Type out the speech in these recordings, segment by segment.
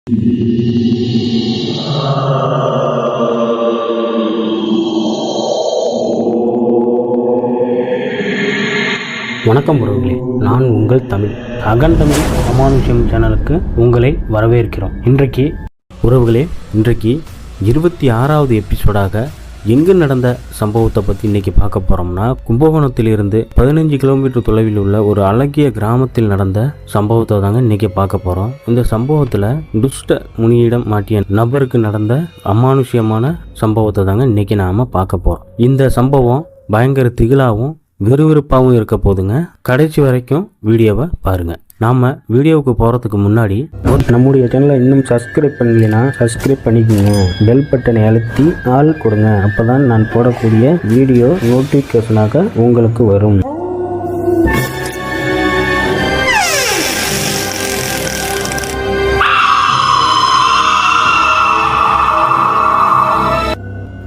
வணக்கம் உறவுகளே, நான் உங்கள் தமிழ் அகண்டமிழ் அமானுஷ்யம் சேனலுக்கு உங்களை வரவேற்கிறோம். இன்றைக்கு 26வது எபிசோடாக எங்கு நடந்த சம்பவத்தை பற்றி இன்றைக்கி பார்க்க போகிறோம்னா, கும்பகோணத்திலிருந்து 15 கிலோமீட்டர் தொலைவில் உள்ள ஒரு அழகிய கிராமத்தில் நடந்த சம்பவத்தை தாங்க இன்றைக்கி பார்க்க போகிறோம். இந்த சம்பவத்தில் துஷ்ட முனியிடம் மாட்டிய நபருக்கு நடந்த அமானுஷ்யமான சம்பவத்தை தாங்க இன்றைக்கி நாம் பார்க்க போகிறோம். இந்த சம்பவம் பயங்கர திகிலாகவும் விறுவிறுப்பாகவும் இருக்க போதுங்க. கடைசி வரைக்கும் வீடியோவை பாருங்கள். நாம் வீடியோவுக்கு போகிறதுக்கு முன்னாடி நம்முடைய சேனலை இன்னும் சப்ஸ்கிரைப் பண்ணலைன்னா சப்ஸ்கிரைப் பண்ணிக்கோங்க. பெல் பட்டனை அழுத்தி ஆள் கொடுங்க. அப்போ தான் நான் போடக்கூடிய வீடியோ நோட்டிஃபிகேஷனாக உங்களுக்கு வரும்.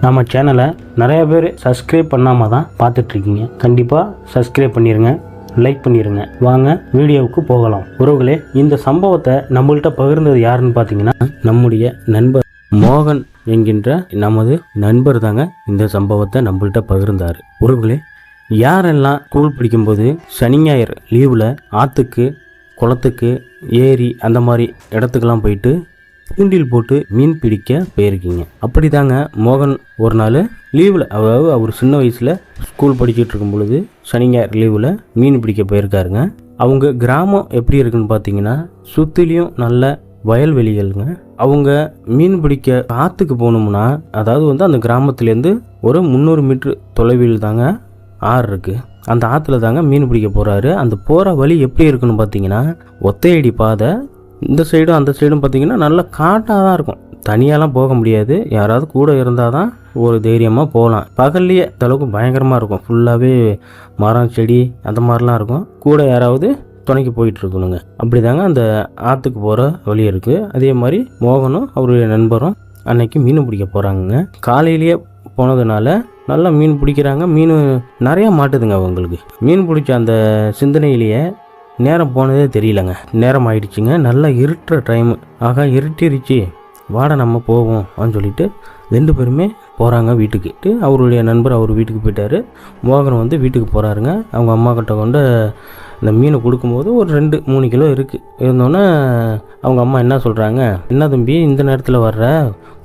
நம்ம சேனலை நிறைய பேர் சப்ஸ்கிரைப் பண்ணாமல் தான் பார்த்துட்ருக்கீங்க. கண்டிப்பாக சப்ஸ்கிரைப் பண்ணிடுங்க, லைக் பண்ணிடுங்க. வாங்க வீடியோவுக்கு போகலாம். உறவுகளே, இந்த சம்பவத்தை நம்மள்கிட்ட பகிர்ந்தது யாருன்னு பார்த்தீங்கன்னா, நம்முடைய நண்பர் மோகன் என்கின்ற நமது நண்பர் தாங்க இந்த சம்பவத்தை நம்மள்கிட்ட பகிர்ந்தார். உறவுகளே, யாரெல்லாம் ஸ்கூல் படிக்கும்போது சனி ஞாயிறு லீவில் ஆற்றுக்கு, குளத்துக்கு, ஏரி அந்த மாதிரி இடத்துக்கெல்லாம் போயிட்டு தூண்டில் போட்டு மீன் பிடிக்க போயிருக்கீங்க? அப்படி தாங்க மோகன் ஒரு நாள் லீவில், அதாவது அவர் சின்ன வயசில் ஸ்கூல் படிச்சுட்டு இருக்கும் பொழுது சனி ஞாயிறு லீவில் மீன் பிடிக்க போயிருக்காருங்க. அவங்க கிராமம் எப்படி இருக்குன்னு பார்த்தீங்கன்னா, சுற்றிலையும் நல்ல வயல்வெளிகளுங்க. அவங்க மீன் பிடிக்க ஆற்றுக்கு போகணும்னா, அதாவது அந்த கிராமத்துலேருந்து ஒரு 300 மீட்டர் தொலைவில் தாங்க ஆறு இருக்குது. அந்த ஆற்றுல தாங்க மீன் பிடிக்க போகிறாரு. அந்த போகிற வழி எப்படி இருக்குன்னு பார்த்தீங்கன்னா, ஒத்தையடி பாதை. இந்த சைடும் அந்த சைடும் பார்த்தீங்கன்னா நல்ல காட்டாக தான் இருக்கும். தனியாலாம் போக முடியாது, யாராவது கூட இருந்தால் தான் ஒரு தைரியமாக போகலாம். பகல்லையே அளவுக்கு பயங்கரமாக இருக்கும். ஃபுல்லாகவே மரம் செடி அந்த மாதிரிலாம் இருக்கும். கூட யாராவது துணைக்கு போயிட்டுருக்கணுங்க. அப்படி தாங்க அந்த ஆற்றுக்கு போகிற வழி இருக்குது. அதே மாதிரி மோகனும் அவருடைய நண்பரும் அன்னைக்கு மீன் பிடிக்க போகிறாங்கங்க. காலையிலேயே போனதுனால நல்லா மீன் பிடிக்கிறாங்க. மீன் நிறையா மாட்டுதுங்க அவங்களுக்கு. மீன் பிடிச்ச அந்த சிந்தனையிலேயே நேரம் போனதே தெரியலங்க. நேரம் ஆயிடுச்சுங்க. நல்லா இருட்டுற டைமு. ஆகா, இருட்டிருச்சு, வாட நம்ம போவோம் அப்படின்னு சொல்லிட்டு 2 பேருமே போகிறாங்க வீட்டுக்கு. அவருடைய நண்பர் அவர் வீட்டுக்கு போயிட்டார். மோகன் வீட்டுக்கு போகிறாருங்க. அவங்க அம்மா கிட்ட கொண்டு இந்த மீனை கொடுக்கும்போது ஒரு 2-3 கிலோ இருக்குது. இருந்தோன்னே அவங்க அம்மா என்ன சொல்கிறாங்க, என்ன தம்பி இந்த நேரத்தில் வர்ற,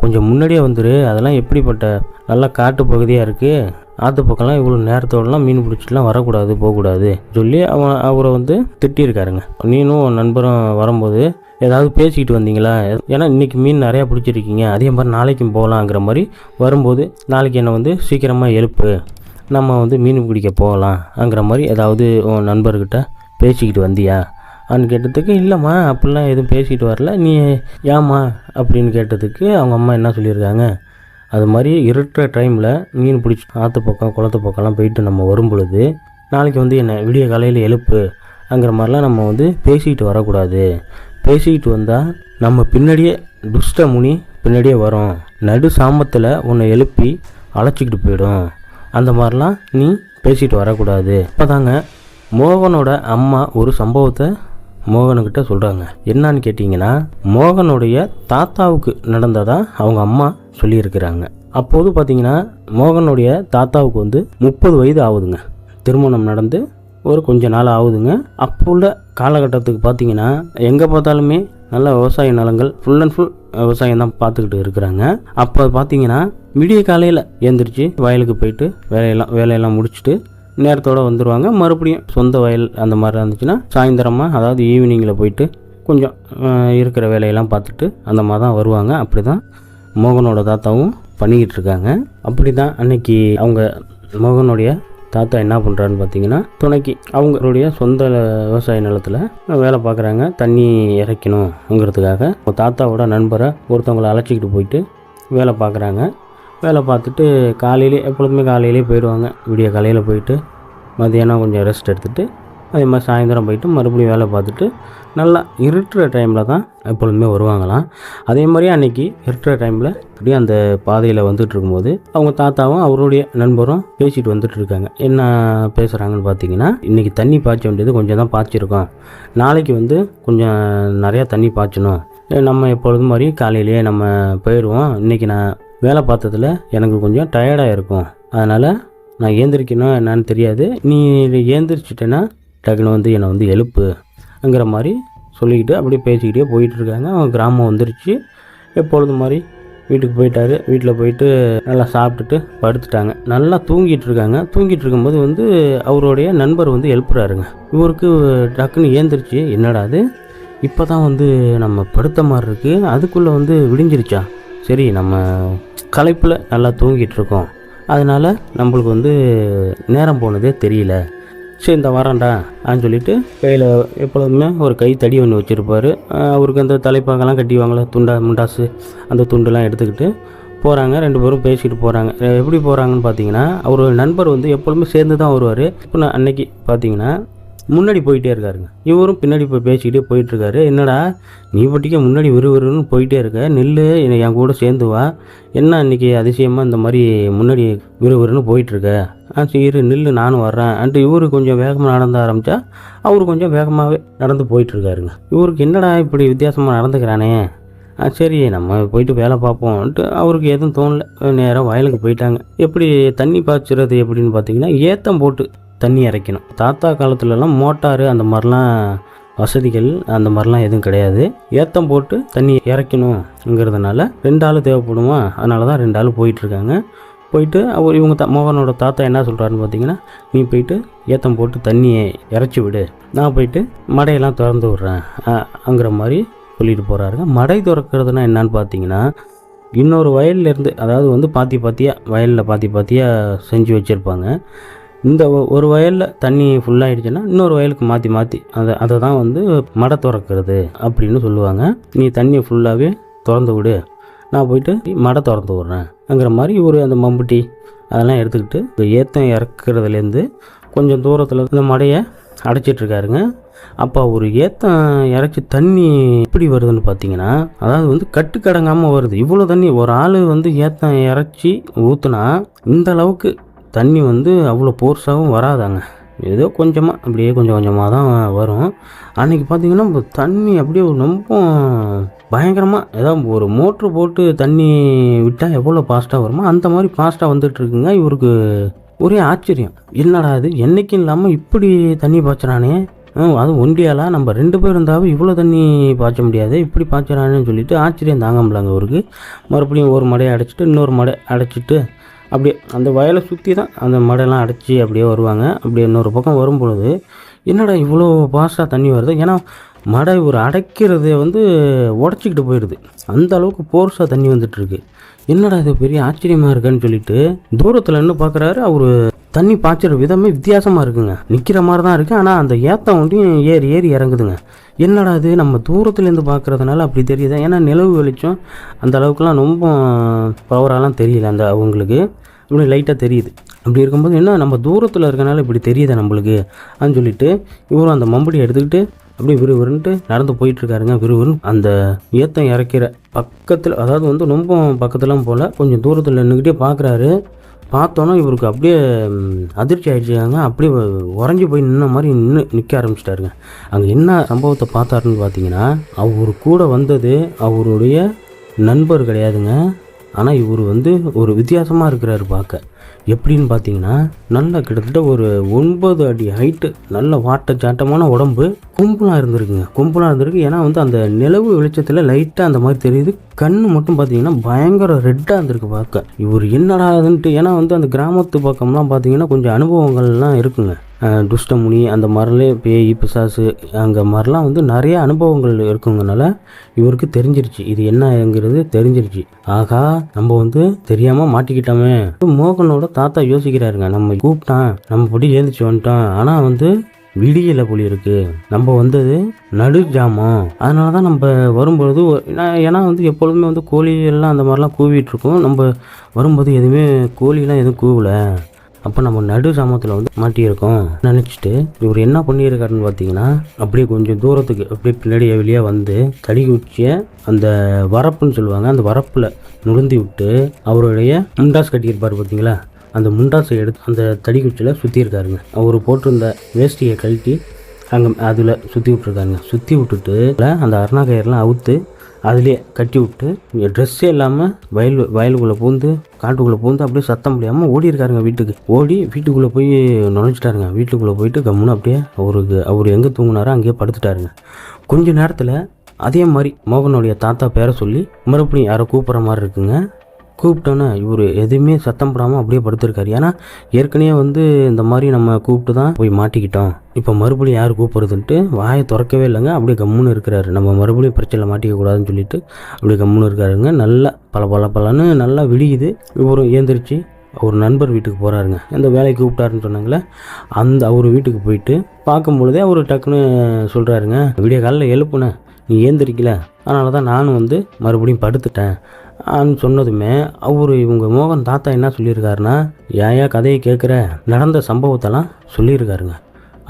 கொஞ்சம் முன்னாடியே வந்துரு, அதெல்லாம் எப்படிப்பட்ட நல்லா காட்டு பகுதியாக இருக்குது, ஆற்று பக்கம்லாம் இவ்வளோ நேரத்தோடலாம் மீன் பிடிச்சிட்டுலாம் வரக்கூடாது, போகக்கூடாது சொல்லி அவரை திட்டியிருக்காருங்க. நீனும் நண்பரும் வரும்போது ஏதாவது பேசிக்கிட்டு வந்தீங்களா, ஏன்னா இன்றைக்கி மீன் நிறையா பிடிச்சிருக்கீங்க, அதே மாதிரி நாளைக்கும் போகலாங்கிற மாதிரி வரும்போது, நாளைக்கு என்னை சீக்கிரமாக எழுப்பு, நம்ம மீன் பிடிக்க போகலாம்ங்கிற மாதிரி ஏதாவது உன் நண்பர்கிட்ட பேசிக்கிட்டு வந்தியா அப்படின்னு கேட்டதுக்கு, இல்லைம்மா அப்படிலாம் எதுவும் பேசிக்கிட்டு வரல, நீ ஏம்மா அப்படின்னு கேட்டதுக்கு அவங்க அம்மா என்ன சொல்லியிருக்காங்க, அது மாதிரி இருட்டுற டைமில் மீன் பிடிச்சி ஆற்று பக்கம் குளத்து பக்கம்லாம் போயிட்டு நம்ம வரும் பொழுது, நாளைக்கு என்ன விடிய காலையில் எழுப்புங்கிற மாதிரிலாம் நம்ம பேசிக்கிட்டு வரக்கூடாது. பேசிக்கிட்டு வந்தால் நம்ம பின்னாடியே துஷ்ட முனி பின்னாடியே வரும், நடு சாமத்தில் உன்னை எழுப்பி அழைச்சிக்கிட்டு போயிடும், அந்த மாதிரிலாம் நீ பேசிகிட்டு வரக்கூடாது. இப்போ தாங்க மோகனோட அம்மா ஒரு சம்பவத்தை மோகனுக்கிட்ட சொல்கிறாங்க. என்னான்னு கேட்டிங்கன்னா, மோகனுடைய தாத்தாவுக்கு நடந்ததாக அவங்க அம்மா சொல்லியிருக்கிறாங்க. அப்போது பார்த்தீங்கன்னா, மோகனுடைய தாத்தாவுக்கு 30 வயது ஆகுதுங்க. திருமணம் நடந்து ஒரு கொஞ்ச நாள் ஆகுதுங்க. அப்போ உள்ள காலகட்டத்துக்கு பார்த்தீங்கன்னா, எங்கே பார்த்தாலுமே நல்ல விவசாய நிலங்கள், ஃபுல் அண்ட் ஃபுல் விவசாயம் தான் பார்த்துக்கிட்டு இருக்கிறாங்க. அப்போ பார்த்தீங்கன்னா, விடிய காலையில் எழுந்திரிச்சு வயலுக்கு போயிட்டு வேலையெல்லாம் முடிச்சுட்டு நேரத்தோடு வந்துடுவாங்க. மறுபடியும் சொந்த வயல் அந்த மாதிரி இருந்துச்சுன்னா சாயந்தரமாக, அதாவது ஈவினிங்கில் போயிட்டு கொஞ்சம் இருக்கிற வேலையெல்லாம் பார்த்துட்டு அந்த மாதிரி தான் வருவாங்க. அப்படி தான் மோகனோட தாத்தாவும் பண்ணிக்கிட்டு இருக்காங்க. அப்படி தான் அன்னைக்கு அவங்க மோகனுடைய தாத்தா என்ன பண்ணுறான்னு பார்த்தீங்கன்னா, துணைக்கு அவங்களுடைய சொந்த விவசாய நிலத்தில் வேலை பார்க்குறாங்க. தண்ணி இறைக்கணுங்கிறதுக்காக தாத்தாவோட நண்பரை ஒருத்தவங்களை அழைச்சிக்கிட்டு போயிட்டு வேலை பார்க்குறாங்க. வேலை பார்த்துட்டு எப்பொழுதுமே காலையிலே போயிடுவாங்க. விடிய காலையில் போயிட்டு மதியானம் கொஞ்சம் ரெஸ்ட் எடுத்துகிட்டு அதே மாதிரி சாயந்தரம் போயிட்டு மறுபடியும் வேலை பார்த்துட்டு நல்லா இருட்டுற டைமில் தான் எப்பொழுதுமே வருவாங்களாம். அதே மாதிரி அன்றைக்கி இருட்டுற டைமில் அப்படியே அந்த பாதையில் இருக்கும்போது அவங்க தாத்தாவும் அவருடைய நண்பரும் பேசிட்டு வந்துட்டுருக்காங்க. என்ன பேசுகிறாங்கன்னு பார்த்தீங்கன்னா, இன்றைக்கி தண்ணி பாய்ச்ச வேண்டியது கொஞ்சம் தான் பாய்ச்சிருக்கோம், நாளைக்கு கொஞ்சம் நிறையா தண்ணி பாய்ச்சணும், நம்ம எப்பொழுதும் மாதிரி காலையிலேயே நம்ம போயிடுவோம். இன்றைக்கி நான் வேலை பார்த்ததில் எனக்கு கொஞ்சம் டயர்டாக இருக்கும், அதனால் நான் ஏந்திரிக்கணும் என்னான்னு தெரியாது, நீ ஏந்திரிச்சிட்டேன்னா டக்குன்னு வந்து என்னை வந்து எழுப்புங்கிற மாதிரி சொல்லிக்கிட்டு அப்படியே பேசிக்கிட்டே போயிட்டுருக்காங்க. அவங்க கிராமம் வந்துருச்சு. எப்பொழுதும் மாதிரி வீட்டுக்கு போயிட்டார். வீட்டில் போயிட்டு நல்லா சாப்பிட்டுட்டு படுத்துட்டாங்க. நல்லா தூங்கிட்டு இருக்காங்க. தூங்கிட்டு இருக்கும்போது வந்து அவருடைய நண்பர் வந்து எழுப்புறாருங்க. இவருக்கு டக்குன்னு ஏந்திரிச்சு, என்னடா அது இப்போ தான் வந்து நம்ம படுத்த மாதிரி இருக்குது, அதுக்குள்ளே வந்து விடிஞ்சிருச்சா, சரி நம்ம களைப்பில் நல்லா தூங்கிட்டு இருக்கோம், அதனால் நம்மளுக்கு வந்து நேரம் போனதே தெரியல, சரி இந்த வரேன்டா அப்படின்னு சொல்லிட்டு கையில் எப்பொழுதுமே ஒரு கை தடி ஒன்று வச்சுருப்பார். அவருக்கு அந்த தலைப்பாங்கெல்லாம் கட்டிவாங்களே, முண்டாசு, அந்த துண்டுலாம் எடுத்துக்கிட்டு போகிறாங்க. 2 பேரும் பேசிக்கிட்டு போகிறாங்க. எப்படி போகிறாங்கன்னு பார்த்தீங்கன்னா, அவர் நண்பர் வந்து எப்பொழுதுமே சேர்ந்து தான் வருவார். இப்போ நான் அன்னைக்கு பார்த்தீங்கன்னா முன்னாடி போயிட்டே இருக்காருங்க. இவரும் பின்னாடி போய் பேசிக்கிட்டே போயிட்டுருக்காரு. என்னடா நீ பட்டிக்க முன்னாடி விறுவிறுன்னு போயிட்டே இருக்க, நில்லு என் கூட சேர்ந்து வா, என்ன இன்றைக்கி அதிசயமாக இந்த மாதிரி முன்னாடி விறுவிறுன்னு போயிட்டுருக்க, சரி நில்லு நானும் வர்றேன் அன்ட்டு இவரு கொஞ்சம் வேகமாக நடந்து ஆரம்பித்தா அவர் கொஞ்சம் வேகமாகவே நடந்து போயிட்டுருக்காருங்க. இவருக்கு என்னடா இப்படி வித்தியாசமாக நடந்துக்கிறானே, சரி நம்ம போயிட்டு வேலை பார்ப்போம்ன்ட்டு அவருக்கு எதுவும் தோணலை. நேராக வயலுக்கு போயிட்டாங்க. எப்படி தண்ணி பாய்ச்சுறது எப்படின்னு பார்த்தீங்கன்னா, ஏத்தம் போட்டு தண்ணி இறைக்கணும். தாத்தா காலத்துலலாம் மோட்டாரு அந்த மாதிரிலாம் வசதிகள் அந்த மாதிரிலாம் எதுவும் கிடையாது. ஏத்தம் போட்டு தண்ணி இறைக்கணுங்கிறதுனால 2 ஆள் தேவைப்படுமா, அதனால தான் 2 ஆள் போயிட்டுருக்காங்க. போயிட்டு இவங்க மோகனோட தாத்தா என்ன சொல்கிறாருன்னு பார்த்தீங்கன்னா, நீ போயிட்டு ஏத்தம் போட்டு தண்ணியை இறைச்சி விடு, நான் போயிட்டு மடையெல்லாம் திறந்து விட்றேன்ங்கிற மாதிரி சொல்லிட்டு போகிறாருங்க. மடை திறக்கிறதுனா என்னன்னு பார்த்தீங்கன்னா, இன்னொரு வயல்லேருந்து, அதாவது வந்து வயலில் பாத்தியாக செஞ்சு வச்சுருப்பாங்க. இந்த ஒரு வயலில் தண்ணி ஃபுல்லாகிடுச்சுன்னா இன்னொரு வயலுக்கு மாற்றி அதை தான் வந்து மடை திறக்கிறது அப்படின்னு சொல்லுவாங்க. நீ தண்ணியை ஃபுல்லாகவே திறந்து விடு, நான் போயிட்டு மடை திறந்து விட்றேன்ங்கிற மாதிரி அந்த மம்புட்டி அதெல்லாம் எடுத்துக்கிட்டு ஏத்தம் இறக்குறதுலேருந்து கொஞ்சம் தூரத்தில் இந்த மடையை அடைச்சிட்ருக்காருங்க. அப்போ ஒரு ஏத்தம் இறச்சி தண்ணி எப்படி வருதுன்னு பார்த்தீங்கன்னா, அதாவது வந்து கட்டுக்கடங்காமல் வருது. இவ்வளோ தண்ணி ஒரு ஆள் வந்து ஏத்தம் இறச்சி ஊற்றுனா இந்த அளவுக்கு தண்ணி வந்து அவ்வளோ போர்ஸாகவும் வராதாங்க, ஏதோ கொஞ்சமாக அப்படியே கொஞ்சம் கொஞ்சமாக தான் வரும். அன்றைக்கி பார்த்திங்கன்னா தண்ணி அப்படியே ரொம்ப பயங்கரமாக, ஏதாவது ஒரு மோட்ரு போட்டு தண்ணி விட்டால் எவ்வளோ ஃபாஸ்ட்டாக வருமோ அந்த மாதிரி ஃபாஸ்ட்டாக வந்துட்டுருக்குங்க. இவருக்கு ஒரே ஆச்சரியம், என்னடா இது என்றைக்கும் இல்லாமல் இப்படி தண்ணி பாய்ச்சுறானே, அதுவும் ஒண்டியாலாம் நம்ம 2 பேர் இருந்தாலும் இவ்வளோ தண்ணி பாய்ச்ச முடியாது, இப்படி பாய்ச்சுறானேன்னு சொல்லிட்டு ஆச்சரியம் தாங்க முடியலங்க அவருக்கு. மறுபடியும் ஒரு மடையை அடைச்சிட்டு இன்னொரு மடை அடைச்சிட்டு அப்படியே அந்த வயலை சுற்றி தான் அந்த மடையெல்லாம் அடைச்சி அப்படியே வருவாங்க. அப்படியே இன்னொரு பக்கம் வரும்பொழுது என்னடா இவ்வளோ ஃபாஸ்ட்டாக தண்ணி வருது, ஏன்னா மடை ஒரு அடைக்கிறத வந்து உடச்சிக்கிட்டு போயிடுது, அந்த அளவுக்கு போர்ஸாக தண்ணி வந்துட்டுருக்கு. என்னடா இது பெரிய ஆச்சரியமாக இருக்குன்னு சொல்லிட்டு தூரத்தில் நின்று பார்க்குறாரு. அவர் தண்ணி பாய்ச்சிற விதமே வித்தியாசமாக இருக்குங்க. நிற்கிற மாதிரி தான் இருக்குது, ஆனால் அந்த ஏத்தம் ஒன்றையும் ஏறி இறங்குதுங்க. என்னடா இது நம்ம தூரத்துலேருந்து பார்க்குறதுனால அப்படி தெரியுது, ஏன்னா நிலவு வெளிச்சம் அந்த அளவுக்குலாம் ரொம்ப பவராலாம் தெரியல அந்த அவங்களுக்கு, இப்படி லைட்டாக தெரியுது. அப்படி இருக்கும்போது என்ன நம்ம தூரத்தில் இருக்கனால இப்படி தெரியுது நம்மளுக்கு அப்படின்னு சொல்லிட்டு இவரும் அந்த மம்படி எடுத்துக்கிட்டு அப்படியே விறுவிறுன்ட்டு நடந்து போயிட்டுருக்காருங்க. விறுவிறுன்னு அந்த ஏத்தம் இறக்கிற பக்கத்தில், அதாவது வந்து ரொம்ப பக்கத்துலாம் போல் கொஞ்சம் தூரத்தில் நின்றுக்கிட்டே பார்க்குறாரு. பார்த்தோன்னா இவருக்கு அப்படியே அதிர்ச்சி ஆகிடுச்சாங்க. அப்படியே உறைஞ்சி போய் நின்ன மாதிரி நிற்க ஆரம்பிச்சிட்டாருங்க. அங்கே என்ன சம்பவத்தை பார்த்தாருன்னு பார்த்தீங்கன்னா, அவர் கூட வந்தது அவருடைய நண்பர் கிடையாதுங்க, ஆனால் இவர் வந்து ஒரு வித்தியாசமாக இருக்கிறாரு பார்க்க. எப்படின்னு பார்த்தீங்கன்னா, நல்லா கிட்டத்தட்ட ஒரு 9 அடி ஹைட்டு, நல்ல வாட்டச்சாட்டமான உடம்பு, கும்பலாக இருந்திருக்கு. ஏன்னா வந்து அந்த நிலவு வெளிச்சத்தில் லைட்டாக அந்த மாதிரி தெரியுது. கண்ணு மட்டும் பார்த்தீங்கன்னா பயங்கர ரெட்டாக இருந்திருக்கு பார்க்க. இவர் என்னடாதுன்ட்டு, ஏன்னா வந்து அந்த கிராமத்து பக்கம்லாம் பார்த்தீங்கன்னா கொஞ்சம் அனுபவங்கள்லாம் இருக்குங்க. துஷ்டமுனி அந்த மாதிரிலே பேய் பிசாசு அங்கே மாதிரிலாம் வந்து நிறைய அனுபவங்கள் இருக்குங்கனால இவருக்கு தெரிஞ்சிருச்சு, இது என்னங்கிறது தெரிஞ்சிருச்சு. ஆகா நம்ம வந்து தெரியாமல் மாட்டிக்கிட்டோமே. மோகனோட தாத்தா யோசிக்கிறாருங்க, நம்ம கூப்பிட்டான், நம்ம படி ஏந்திரிச்சு வந்துட்டோம், ஆனால் வந்து விடியலை போலி இருக்கு, நம்ம வந்தது நடு ஜாமம், அதனால தான் நம்ம வரும்பொழுது ஏன்னா வந்து எப்பொழுதுமே வந்து கோழி எல்லாம் அந்த மாதிரிலாம் கூவிட்டு இருக்கோம், நம்ம வரும்போது எதுவுமே கோழிலாம் எதுவும் கூவலை, அப்போ நம்ம நடு சாமத்தில் வந்து மாட்டியிருக்கோம் நினச்சிட்டு இவர் என்ன பண்ணியிருக்காருன்னு பார்த்தீங்கன்னா, அப்படியே கொஞ்சம் தூரத்துக்கு அப்படியே பின்னாடி வெளியே வந்து தடி குச்சியை அந்த வரப்புன்னு சொல்லுவாங்க, அந்த வரப்பில் நுழைந்தி விட்டு அவருடைய முண்டாஸ் கட்டியிருப்பார் பார்த்தீங்களா, அந்த முண்டாஸை எடுத்து அந்த தடி குச்சியில் சுற்றி இருக்காருங்க. அவர் போட்டிருந்த வேஷ்டியை கழட்டி அங்கே அதில் சுற்றி விட்ருக்காருங்க. சுற்றி விட்டுட்டு அந்த அருணாக்கயிறெலாம் அவுத்து அதுலேயே கட்டி விட்டு ட்ரெஸ்ஸே இல்லாமல் வயலுக்குள்ளே பூந்து காட்டுக்குள்ளே பூந்து அப்படியே சத்தம் முடியாமல் ஓடி இருக்காருங்க. வீட்டுக்குள்ளே போய் நுழைஞ்சிட்டாருங்க. வீட்டுக்குள்ளே போயிட்டு கம்முன்னு அப்படியே அவர் எங்கே தூங்கினாரோ அங்கேயே படுத்துட்டாருங்க. கொஞ்ச நேரத்தில் அதே மாதிரி மோகனுடைய தாத்தா பேரை சொல்லி மறுபடியும் யாரோ கூப்பிட்ற மாதிரி இருக்குங்க. கூப்பிட்டோன்னே இவர் எதுவுமே சத்தம் போடாமல் அப்படியே படுத்திருக்காரு. ஏன்னா ஏற்கனவே இந்த மாதிரி நம்ம கூப்பிட்டு தான் போய் மாட்டிக்கிட்டோம், இப்போ மறுபடியும் யார் கூப்பிட்றதுன்ட்டு வாயை திறக்கவே இல்லைங்க. அப்படியே கம்முன்னு இருக்கிறாரு. நம்ம மறுபடியும் பிரச்சனை மாட்டிக்க கூடாதுன்னு சொல்லிட்டு அப்படியே கம்முன்னு இருக்காருங்க. நல்லா பலன்னு நல்லா விடியுது. இவரும் ஏந்திரிச்சு அவர் நண்பர் வீட்டுக்கு போகிறாருங்க. அந்த வேலைக்கு கூப்பிட்டாருன்னு சொன்னாங்களே, அவர் வீட்டுக்கு போயிட்டு பார்க்கும்பொழுதே அவர் டக்குன்னு சொல்கிறாருங்க, விடிய காலையில் எழுப்புனேன், நீ ஏந்திரிக்கல, அதனால தான் நானும் மறுபடியும் படுத்துட்டேன் சொன்னதுமே இவங்க மோகன் தாத்தா என்ன சொல்லியிருக்காருன்னா, ஏன் கதையை கேட்குற, நடந்த சம்பவத்தெல்லாம் சொல்லியிருக்காருங்க.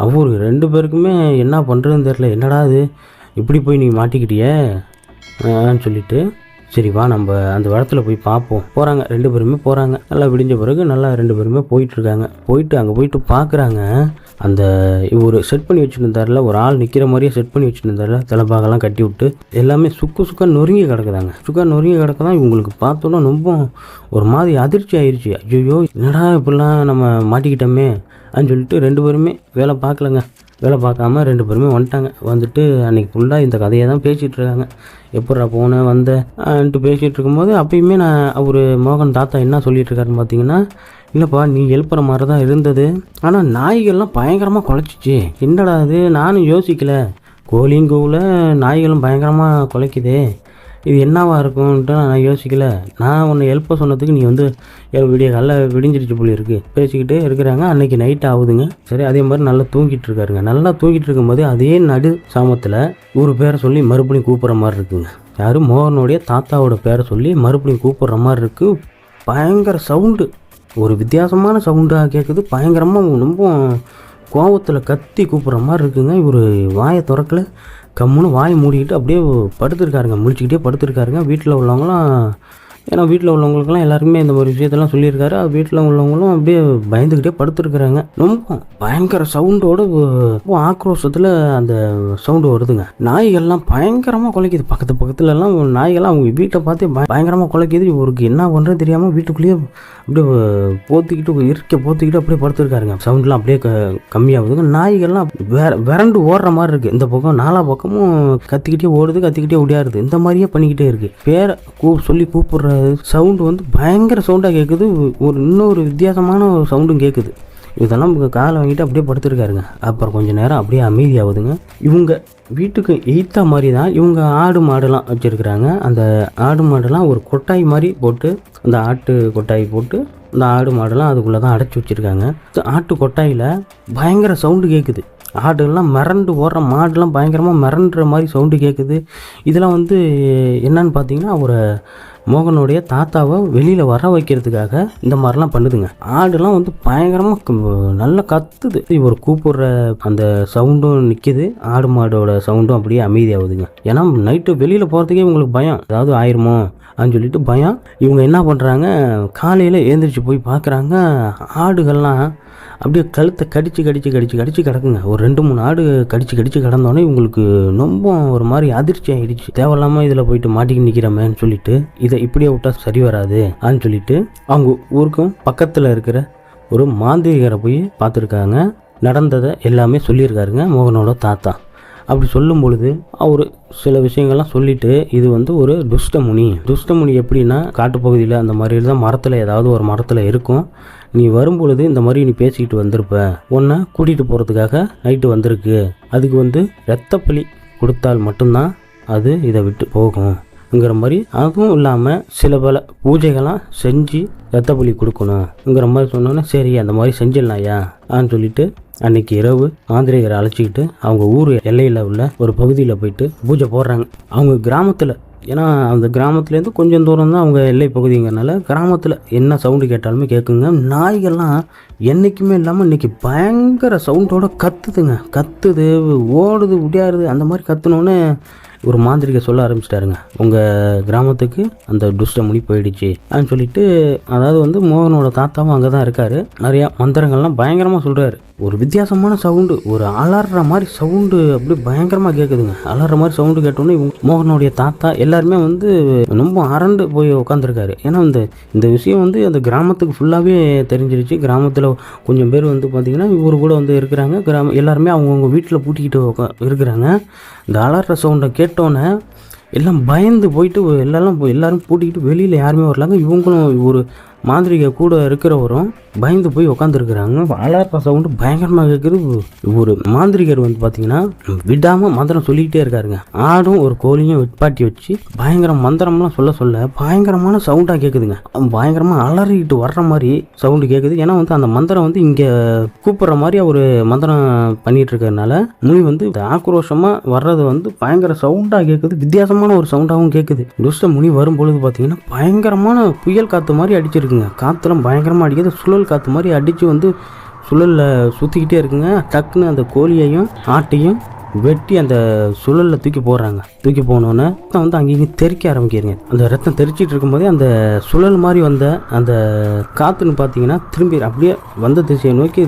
அவர் 2 பேருக்குமே என்ன பண்ணுறதுன்னு தெரில. என்னடா இது இப்படி போய் நீ மாட்டிக்கிட்டியே சொல்லிட்டு, சரி வா நம்ம அந்த இடத்துல போய் பார்ப்போம். போகிறாங்க 2 பேருமே போகிறாங்க. நல்லா விடிஞ்ச பிறகு நல்லா 2 பேருமே போயிட்டுருக்காங்க. அங்கே போயிட்டு பார்க்குறாங்க, அந்த ஒரு செட் பண்ணி வச்சுருந்தாரில், ஒரு ஆள் நிற்கிற மாதிரியே செட் பண்ணி வச்சுருந்தாரில், தலைப்பாகெல்லாம் கட்டி விட்டு எல்லாமே சுக்கா நொறுங்கி கிடக்குதாங்க. நொறுங்கி கிடக்கதான் இவங்களுக்கு பார்த்தோன்னா ரொம்ப ஒரு மாதிரி அதிர்ச்சி ஆயிடுச்சு. ஐயோ என்னடா இப்படிலாம் நம்ம மாட்டிக்கிட்டோமே சொல்லிட்டு 2 பேருமே வேலை பார்க்காம 2 பேருமே வந்துட்டு அன்றைக்கி ஃபுல்லாக இந்த கதையை தான் பேசிகிட்டு இருக்காங்க. எப்படா போனேன் வந்தேன்ட்டு பேசிகிட்டு இருக்கும்போது அப்பயுமே அவர் மோகன் தாத்தா என்ன சொல்லிகிட்டு இருக்காருன்னு பார்த்தீங்கன்னா, இல்லைப்பா நீ எழுப்புற மாதிரி தான் இருந்தது, ஆனால் நாய்கள்லாம் பயங்கரமாக குலைச்சிச்சு. என்னடா அது, நானும் யோசிக்கலை, கோழியும் கூவில் நாய்களும் பயங்கரமாக குலைக்குதே, இது என்னவா இருக்கும்ன்ட்டு நான் யோசிக்கலை. நான் உன்னை எழுப்ப சொன்னதுக்கு நீ விடிய காலைல விடிஞ்சிருச்சு போல இருக்குது பேசிக்கிட்டே இருக்கிறாங்க. அன்றைக்கி நைட் ஆகுதுங்க. சரி, அதே மாதிரி நல்லா தூங்கிட்டு இருக்காருங்க. நல்லா தூங்கிட்டு இருக்கும்போது அதே நடு சாமத்தில் ஒரு பேரை சொல்லி மறுபடியும் கூப்பிட்ற மாதிரி இருக்குங்க. யாரும் மோகனுடைய தாத்தாவோட பேரை சொல்லி மறுபடியும் கூப்பிட்ற மாதிரி இருக்குது. பயங்கர சவுண்டு, ஒரு வித்தியாசமான சவுண்டாக கேட்குது. பயங்கரமாக ரொம்ப கோபத்தில் கத்தி கூப்பிட்ற மாதிரி இருக்குங்க. இவர் வாயை திறக்கல, கம்முன்னு வாயை மூடிக்கிட்டு அப்படியே படுத்துருக்காருங்க. முழிச்சிக்கிட்டே படுத்துருக்காருங்க. வீட்டில் உள்ளவங்களாம், ஏன்னா வீட்டில் உள்ளவங்களுக்கெல்லாம் எல்லாருமே இந்த மாதிரி விஷயத்தெல்லாம் சொல்லியிருக்காரு. வீட்டில் உள்ளவங்களும் அப்படியே பயந்துக்கிட்டே படுத்துருக்குறாங்க. ரொம்ப பயங்கர சவுண்டோட ஆக்ரோஷத்தில் அந்த சவுண்டு வருதுங்க. நாய்கள்லாம் பயங்கரமாக குலைக்குது. பக்கத்துலலாம் நாய்கள்லாம் அவங்க வீட்டை பார்த்து பயங்கரமாக குலைக்குது. இவருக்கு என்ன பண்ணுறது தெரியாமல் வீட்டுக்குள்ளேயே அப்படியே போத்திக்கிட்டு அப்படியே படுத்துருக்காருங்க. சவுண்ட்லாம் அப்படியே கம்மியாகுதுங்க. நாய்கள்லாம் விரண்டு ஓடுற மாதிரி இருக்குது. இந்த பக்கம் 4 பக்கமும் கத்திக்கிட்டே ஓடுது, கத்திக்கிட்டே ஓடியாருது. இந்த மாதிரியே பண்ணிக்கிட்டே இருக்குது. பேரை சொல்லி கூப்பிடுற சவுண்டு பயங்கர சவுண்டாக கேட்குது. இன்னொரு வித்தியாசமான சவுண்டும் கேட்குது. இதெல்லாம் காலை வாங்கிட்டு அப்படியே படுத்துருக்காருங்க. அப்புறம் கொஞ்சம் நேரம் அப்படியே அமைதியாகுதுங்க. இவங்க வீட்டுக்கு எய்த்த மாதிரி தான் இவங்க ஆடு மாடுலாம் வச்சுருக்குறாங்க. அந்த ஆடு மாடெல்லாம் ஒரு கொட்டாய் மாதிரி போட்டு, அந்த ஆட்டு கொட்டாய் போட்டு அந்த ஆடு மாடெல்லாம் அதுக்குள்ளே தான் அடைச்சி வச்சுருக்காங்க. ஆட்டு கொட்டாயில் பயங்கர சவுண்டு கேட்குது. ஆடுகள்லாம் மிரண்டு ஓடுற மாடுலாம் பயங்கரமாக மிரண்டுற மாதிரி சவுண்டு கேட்குது. இதெல்லாம் என்னன்னு பார்த்தீங்கன்னா, மோகனுடைய தாத்தாவை வெளியில் வர வைக்கிறதுக்காக இந்த மாதிரிலாம் பண்ணுதுங்க. ஆடுலாம் பயங்கரமாக நல்லா கத்துது. இவர் கூப்பிடுற அந்த சவுண்டும் நிற்கிது, ஆடு மாடோட சவுண்டும் அப்படியே அமைதியாகுதுங்க. ஏன்னா நைட்டு வெளியில் போகிறதுக்கே இவங்களுக்கு பயம், ஏதாவது ஆயிருமோ சொல்லிட்டு பயம். இவங்க என்ன பண்ணுறாங்க, காலையில் எழுந்திரிச்சு போய் பார்க்குறாங்க, ஆடுகள்லாம் அப்படியே கழுத்தை கடிச்சு கிடக்குங்க. ஒரு 2-3 ஆடு கடிச்சு கிடந்தோடனே இவங்களுக்கு ரொம்ப ஒரு மாதிரி அதிர்ச்சி ஆகிடுச்சு. தேவையில்லாமல் இதில் போயிட்டு மாட்டிக்கு நிற்கிறமேன்னு சொல்லிட்டு, இதை இப்படியே விட்டால் சரி வராது சொல்லிட்டு அவங்க ஊருக்கும் பக்கத்தில் இருக்கிற ஒரு மாந்திரிகரை போய் பார்த்துருக்காங்க. நடந்ததை எல்லாமே சொல்லியிருக்காருங்க மோகனோட தாத்தா. அப்படி சொல்லும் பொழுது அவர் சில விஷயங்கள்லாம் சொல்லிட்டு, இது ஒரு துஷ்டமுனி எப்படின்னா, காட்டுப்பகுதியில் அந்த மாதிரி தான் மரத்தில் ஏதாவது ஒரு மரத்தில் இருக்கும். நீ வரும்பொழுது இந்த மாதிரி நீ பேசிக்கிட்டு வந்திருப்ப, உன்னை கூட்டிகிட்டு போகிறதுக்காக நைட்டு வந்திருக்கு. அதுக்கு இரத்தப்பலி கொடுத்தால் மட்டும்தான் அது இதை விட்டு போகும்ங்கிற மாதிரி. அதுவும் இல்லாமல் சில பல பூஜைகள்லாம் செஞ்சு இரத்தப்பலி கொடுக்கணுங்கிற மாதிரி சொன்னோன்னே, சரி அந்த மாதிரி செஞ்சிடலாம்யா சொல்லிட்டு அன்றைக்கி இரவு மாந்திரிகரை அழைச்சிக்கிட்டு அவங்க ஊர் எல்லையில் உள்ள ஒரு பகுதியில் போயிட்டு பூஜை போடுறாங்க. அவங்க கிராமத்தில், ஏன்னா அந்த கிராமத்துலேருந்து கொஞ்சம் தூரம் தான் அவங்க எல்லை பகுதிங்கிறனால கிராமத்தில் என்ன சவுண்டு கேட்டாலுமே கேட்குங்க. நாய்கள்லாம் என்றைக்குமே இல்லாமல் இன்றைக்கி பயங்கர சவுண்டோடு கத்துது, ஓடுது, உடையாருது. அந்த மாதிரி கத்துனோன்னே ஒரு மாந்திரிகை சொல்ல ஆரம்பிச்சிட்டாருங்க. உங்கள் கிராமத்துக்கு அந்த துஷ்ட முனி போயிடுச்சு அப்படின்னு சொல்லிட்டு, அதாவது வந்து மோகனோட தாத்தாவும் அங்கே தான் இருக்காரு. நிறையா மந்திரங்கள்லாம் பயங்கரமாக சொல்கிறாரு. ஒரு வித்தியாசமான சவுண்டு, ஒரு அலற மாதிரி சவுண்டு அப்படி பயங்கரமாக கேட்குதுங்க. அலற மாதிரி சவுண்டு கேட்டோன்னே மோகனுடைய தாத்தா எல்லாருமே வந்து ரொம்ப அரண்டு போய் உட்காந்துருக்காரு. ஏன்னா இந்த விஷயம் வந்து அந்த கிராமத்துக்கு ஃபுல்லாகவே தெரிஞ்சிருச்சு. கிராமத்தில் கொஞ்சம் பேர் வந்து பார்த்திங்கன்னா இவர் கூட வந்து இருக்கிறாங்க. எல்லாருமே அவங்கவுங்க வீட்டில் பூட்டிக்கிட்டு இருக்கிறாங்க. இந்த அலற சவுண்டை கேட்டோன்னே எல்லாம் பயந்து போயிட்டு எல்லாரும் பூட்டிக்கிட்டு வெளியில் யாருமே வரலாங்க. இவங்களும் ஒரு மாந்திரிகை கூட இருக்கிறவரும் பயந்து போய் உட்காந்துருக்குறாங்க. அலற சவுண்டு பயங்கரமாக கேட்குது. ஒரு மாந்திரிகர் வந்து பார்த்திங்கன்னா விடாமல் மந்திரம் சொல்லிக்கிட்டே இருக்காருங்க. ஆடும் ஒரு கோழியும் வெட்பாட்டி வச்சு பயங்கர மந்திரம்லாம் சொல்ல பயங்கரமான சவுண்டாக கேட்குதுங்க. பயங்கரமாக அலறிக்கிட்டு வர்ற மாதிரி சவுண்டு கேட்குது. ஏன்னா வந்து அந்த மந்திரம் வந்து இங்கே கூப்பிட்ற மாதிரி ஒரு மந்திரம் பண்ணிகிட்டு இருக்கிறதுனால முனி வந்து ஆக்ரோஷமாக வர்றது வந்து பயங்கர சவுண்டாக கேட்குது. வித்தியாசமான ஒரு சவுண்டாகவும் கேட்குது. துஷ்ட முனி வரும் பொழுது பார்த்திங்கன்னா பயங்கரமான புயல் காற்று மாதிரி அடிச்சிருக்குங்க. காற்றுலாம் பயங்கரமாக அடிக்கிறது. சுழல் காற்று மாதிரி அடித்து வந்து சுழலில் சுற்றிக்கிட்டே இருக்குங்க. டக்குன்னு அந்த கோழியையும் ஆட்டையும் வெட்டி அந்த சுழலில் தூக்கி போடுறாங்க. தூக்கி போனோன்னே வந்து அங்கேயும் தெறிக்க ஆரம்பிக்கிறீங்க. அந்த ரத்தம் தெறிச்சிட்டு இருக்கும்போதே அந்த சுழல் மாதிரி வந்த அந்த காற்றுன்னு பார்த்தீங்கன்னா திரும்பி அப்படியே வந்த திசையை நோக்கி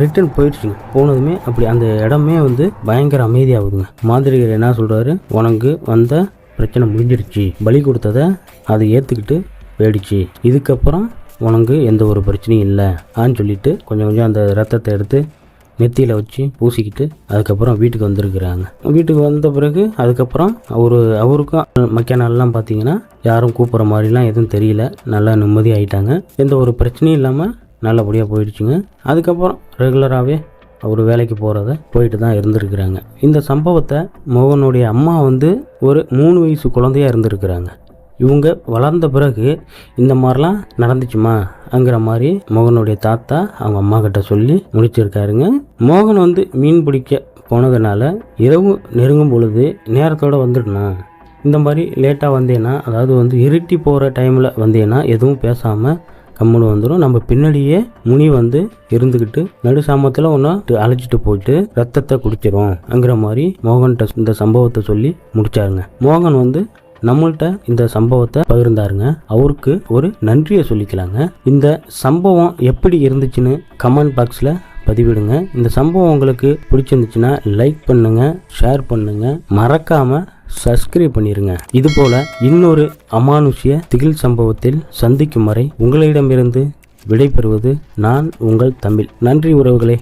ரிட்டர்ன் போயிடுச்சுங்க. போனதுமே அப்படி அந்த இடமே வந்து பயங்கர அமைதியாகுதுங்க. மாந்திரிகர் என்ன சொல்கிறாரு, உனக்கு வந்த பிரச்சனை முடிஞ்சிருச்சு, பலி கொடுத்ததை அதை ஏற்றுக்கிட்டு போயிடுச்சு, இதுக்கப்புறம் உனக்கு எந்த ஒரு பிரச்சனையும் இல்லை ஆன்னு சொல்லிட்டு கொஞ்சம் அந்த ரத்தத்தை எடுத்து நெத்தியில் வச்சு பூசிக்கிட்டு அதுக்கப்புறம் வீட்டுக்கு வந்திருக்கிறாங்க. வீட்டுக்கு வந்த பிறகு அதுக்கப்புறம் அவருக்கும் மக்கிய நாள்லாம் பார்த்தீங்கன்னா யாரும் கூப்பிட்ற மாதிரிலாம் எதுவும் தெரியல. நல்லா நிம்மதி ஆகிட்டாங்க. எந்த ஒரு பிரச்சனையும் இல்லாமல் நல்லபடியாக போயிடுச்சுங்க. அதுக்கப்புறம் ரெகுலராகவே அவர் வேலைக்கு போயிட்டு தான் இருந்திருக்கிறாங்க. இந்த சம்பவத்தை மோகனுடைய அம்மா வந்து ஒரு 3 வயசு குழந்தையாக இருந்திருக்கிறாங்க. இவங்க வளர்ந்த பிறகு இந்த மாதிரிலாம் நடந்துச்சுமாங்கிற மாதிரி மோகனுடைய தாத்தா அவங்க அம்மா கிட்ட சொல்லி முடிச்சிருக்காருங்க. மோகன் வந்து மீன் பிடிக்க போனதுனால இரவு நெருங்கும் பொழுது நேரத்தோடு வந்துடணும். இந்த மாதிரி லேட்டாக வந்தேன்னா, அதாவது வந்து இருட்டி போகிற டைமில் வந்தேன்னா எதுவும் பேசாமல் கம்முன்னு வந்துடும். நம்ம பின்னாடியே முனி வந்து இருந்துக்கிட்டு நடு சாமத்தில் ஒன்று அழைச்சிட்டு போயிட்டு ரத்தத்தை குடிச்சிடும் மாதிரி மோகன்கிட்ட இந்த சம்பவத்தை சொல்லி முடிச்சாருங்க. மோகன் வந்து நம்மள்கிட்ட இந்த சம்பவத்தை பகிர்ந்தாருங்க. அவருக்கு ஒரு நன்றியை சொல்லிக்கலாங்க. இந்த சம்பவம் எப்படி இருந்துச்சுன்னு கமெண்ட் பாக்ஸில் பதிவிடுங்க. இந்த சம்பவம் உங்களுக்கு பிடிச்சிருந்துச்சுன்னா லைக் பண்ணுங்க, ஷேர் பண்ணுங்க, மறக்காம சப்ஸ்கிரைப் பண்ணிருங்க. இதுபோல இன்னொரு அமானுஷ்ய திகில் சம்பவத்தில் சந்திக்கும் வரை உங்களிடமிருந்து விடைபெறுவது நான் உங்கள் தமிழ். நன்றி உறவுகளே.